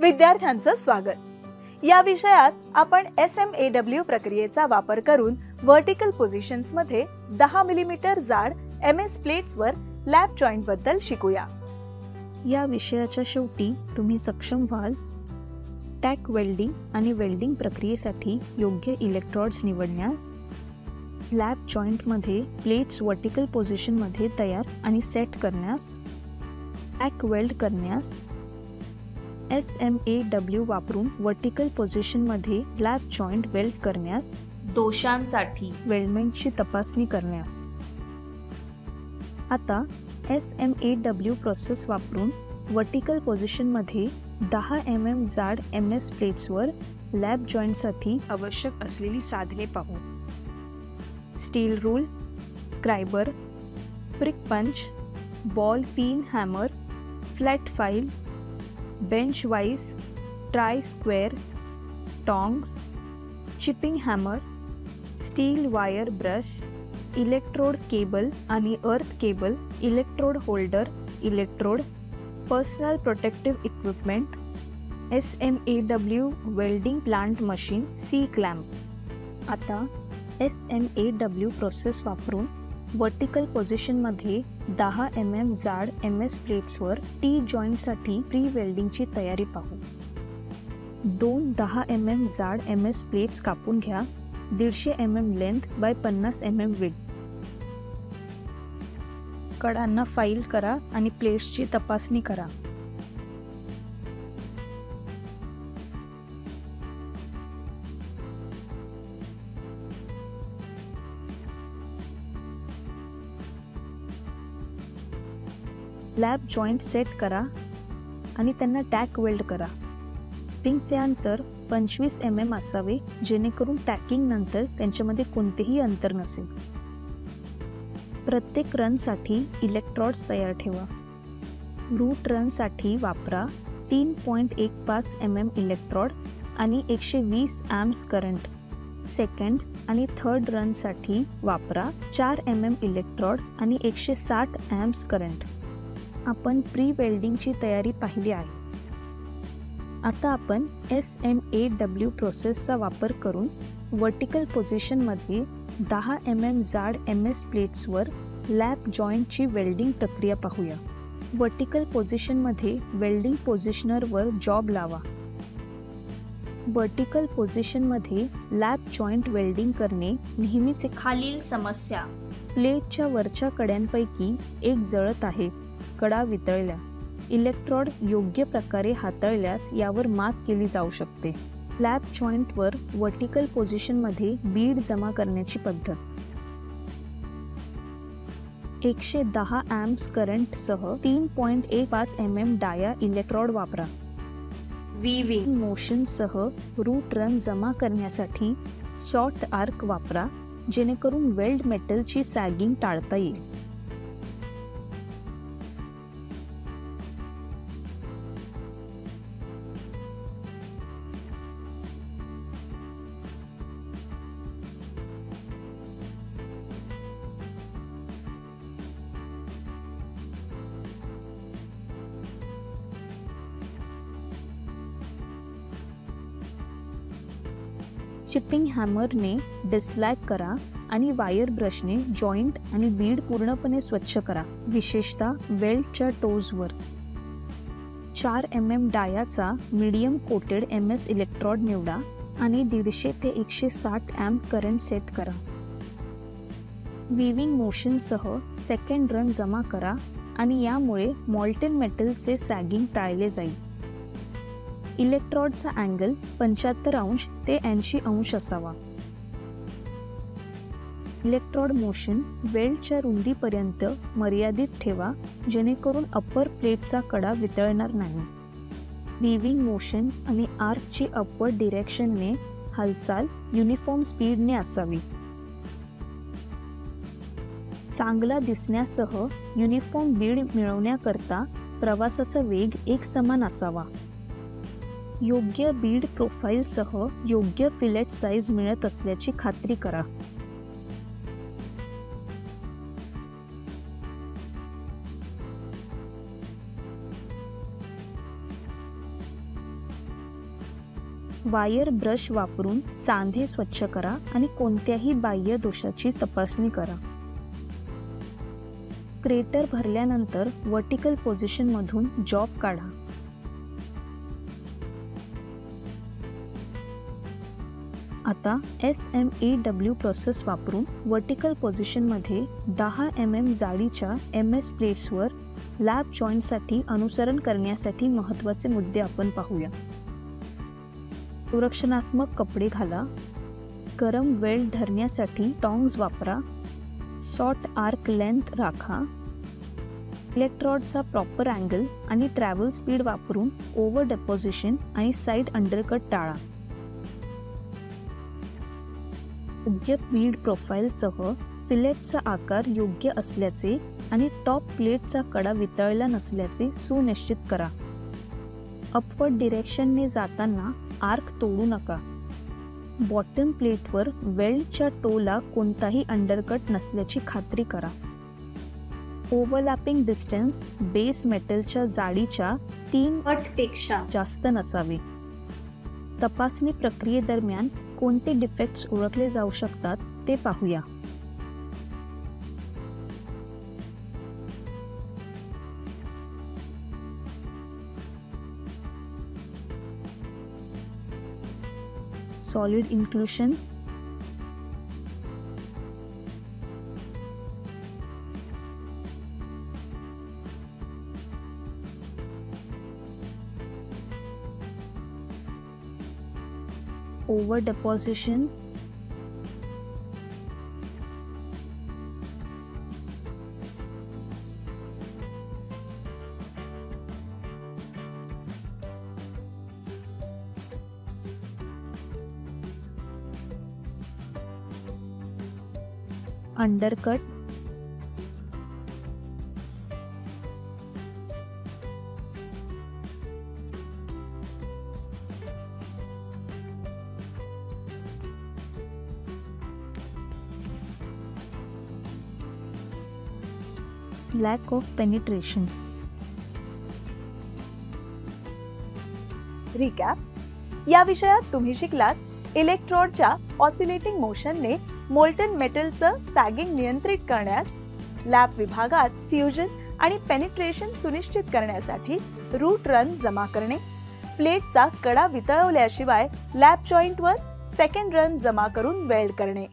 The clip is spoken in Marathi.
विद्यार्थ्यांचं स्वागत। या विषयात आपण SMAW प्रक्रियेचा वापर करून वर्टिकल पोझिशन्स मध्ये 10 मिलीमीटर जाड MS प्लेट्स वर लॅप जॉइंट बद्दल शिकूया। या विषयाच्या शेवटी तुम्ही सक्षम व्हाल टॅक वेल्डिंग आणि वेल्डिंग प्रक्रियेसाठी योग्य इलेक्ट्रोड्स निवडण्यास, लॅप जॉइंट मध्ये प्लेट्स वर्टिकल पोझिशन मध्ये तयार आणि सेट करण्यास, टॅक वेल्ड करण्यास, SMAW वापरून वर्टिकल पोझिशन मध्ये लॅप जॉइंट वेल्ड करण्यास, दोषांसाठी वेल्डमेंटची तपासणी करण्यास। आता SMAW प्रोसेस वापरून वर्टिकल पोझिशन मध्ये 10 mm जाड MS प्लेट्सवर लॅप जॉइंटसाठी आवश्यक असलेली साधने पाहू। Steel rule, scriber, prick punch, ball pin hammer, flat file, bench vice, try square, tongs, chipping hammer, steel wire brush, electrode cable आणि earth cable, electrode holder, electrode, personal protective equipment, SMAW welding plant machine, C clamp. आता SMAW प्रोसेस वापरून वर्टिकल पोझिशनमध्ये 10 mm जाड MS प्लेट्सवर T जॉईंटसाठी प्री वेल्डिंगची तयारी पाहू। दोन 10 mm जाड MS प्लेट्स कापून घ्या, 150 mm length by 50 mm width. कडांना फाईल करा आणि प्लेट्सची तपासणी करा। लॅप जॉइंट सेट करा आणि त्यांना टॅक वेल्ड करा। रिंगचे अंतर 25 mm असावे, जेणेकरून टॅकिंग नंतर त्यांच्यामध्ये कोणतेही अंतर नसेल। प्रत्येक रनसाठी इलेक्ट्रोड्स तयार ठेवा। रूट रनसाठी वापरा 3.15 mm इलेक्ट्रोड आणि 120 amps करंट। सेकंड आणि थर्ड रनसाठी वापरा 4 mm इलेक्ट्रोड आणि 160 amps करंट। आपण प्री वेल्डिंगची तयारी पाहिली आहे। आता आपण SMAW प्रोसेसचा वापर करून वर्टिकल पोझिशनमध्ये 10 mm जाड MS प्लेट्सवर लॅप जॉइंटची वेल्डिंग प्रक्रिया पाहूया। वर्टिकल पोझिशनमध्ये वेल्डिंग पोझिशनरवर जॉब लावा। वर्टिकल पोझिशनमध्ये लॅप जॉइंट वेल्डिंग करणे नेहमीच खालील समस्या। प्लेटच्या वरच्या कड्यांपैकी एक जळत आहे, कडा वितळल्या। इलेक्ट्रोड योग्य प्रकारे हाताळल्यास यावर मात केली जाऊ शकते। लॅप जॉइंटवर वर्टिकल पोझिशनमध्ये बीड जमा करण्याची पद्धत। 110 amps करंटसह 3.15 mm डाया इलेक्ट्रोड वापरा। वीविंग मोशनसह रूट रन जमा करण्यासाठी शॉर्ट आर्क वापरा, जेणेकरून वेल्ड मेटलची सॅगिंग टाळता येईल। चिपिंग हॅमरने डिस्लॅग करा आणि वायर ब्रशने जॉइंट आणि बीड पूर्णपणे स्वच्छ करा, विशेषतः वेल्डच्या टोजवर। 4 mm डायाचा मीडियम कोटेड MS इलेक्ट्रोड निवडा आणि 150 ते 160 amp करंट सेट करा। वीविंग मोशनसह सेकंड रन जमा करा आणि यामुळे मॉल्टेन मेटलचे सॅगिंग टाळले जाईल। इलेक्ट्रोडचा अँगल 75 अंश ते 80 अंश असावा। इलेक्ट्रोड मोशन वेल्डच्या रुंदीपर्यंत मर्यादित ठेवा, जेणेकरून अप्पर प्लेटचा कडा वितळणार नाही। वीविंग मोशन आणि आर्कची अपवर्ड डिरेक्शनने हालचाल युनिफॉर्म स्पीडने असावी। चांगला दिसण्यासह युनिफॉर्म बीड मिळवण्याकरता प्रवासाचा वेग एकसमान असावा। योग्य बीड प्रोफाईलसह योग्य फिलेट साईज मिळत असल्याची खात्री करा। वायर ब्रश वापरून सांधे स्वच्छ करा आणि कोणत्याही बाह्य दोषाची तपासणी करा. क्रेटर भरल्यानंतर वर्टिकल पोझिशनमधून जॉब काढा. आता SMAW प्रोसेस वापरून वर्टिकल पोझिशनमध्ये 10 mm जाडीच्या MS प्लेट्सवर लॅब जॉईंटसाठी अनुसरण करण्यासाठी महत्त्वाचे मुद्दे आपण पाहूया. सुरक्षणात्मक कपडे घाला. गरम वेल्ड धरण्यासाठी टॉंग्स वापरा. शॉर्ट आर्क लेंथ राखा. इलेक्ट्रोडचा प्रॉपर अँगल आणि ट्रॅव्हल स्पीड वापरून ओव्हर डेपोझिशन आणि साइड अंडरकट टाळा. योग्य फीड प्रोफाईलसह फिलेटचा आकार योग्य असल्याचे आणि टॉप प्लेटचा कडा वितळला नसल्याचे सुनिश्चित करा. अपवर्ड डिरेक्शनने जाताना आर्क तोडू नका. बॉटम प्लेटवर वेल्डच्या टोला कोणताही अंडरकट नसल्याची खात्री करा. ओव्हरलॅपिंग डिस्टन्स बेस मेटलच्या जाडीच्या 3 पटपेक्षा जास्त नसावे. तपासणी प्रक्रियेदरम्यान कोणते डिफेक्ट्स ओळखले जाऊ शकतात ते पाहूया. Solid inclusion, over deposition, undercut, lack of penetration. Recap. या विषयात तुम्ही शिकलात इलेक्ट्रोडच्या ऑसिलेटिंग मोशनने मोल्टन मेटलचं सॅगिंग नियंत्रित करण्यास, लॅब विभागात फ्युजन आणि पेनिट्रेशन सुनिश्चित करण्यासाठी रूट रन जमा करणे, प्लेटचा कडा वितळवल्याशिवाय लॅब जॉईंटवर सेकंड रन जमा करून वेल्ड करणे.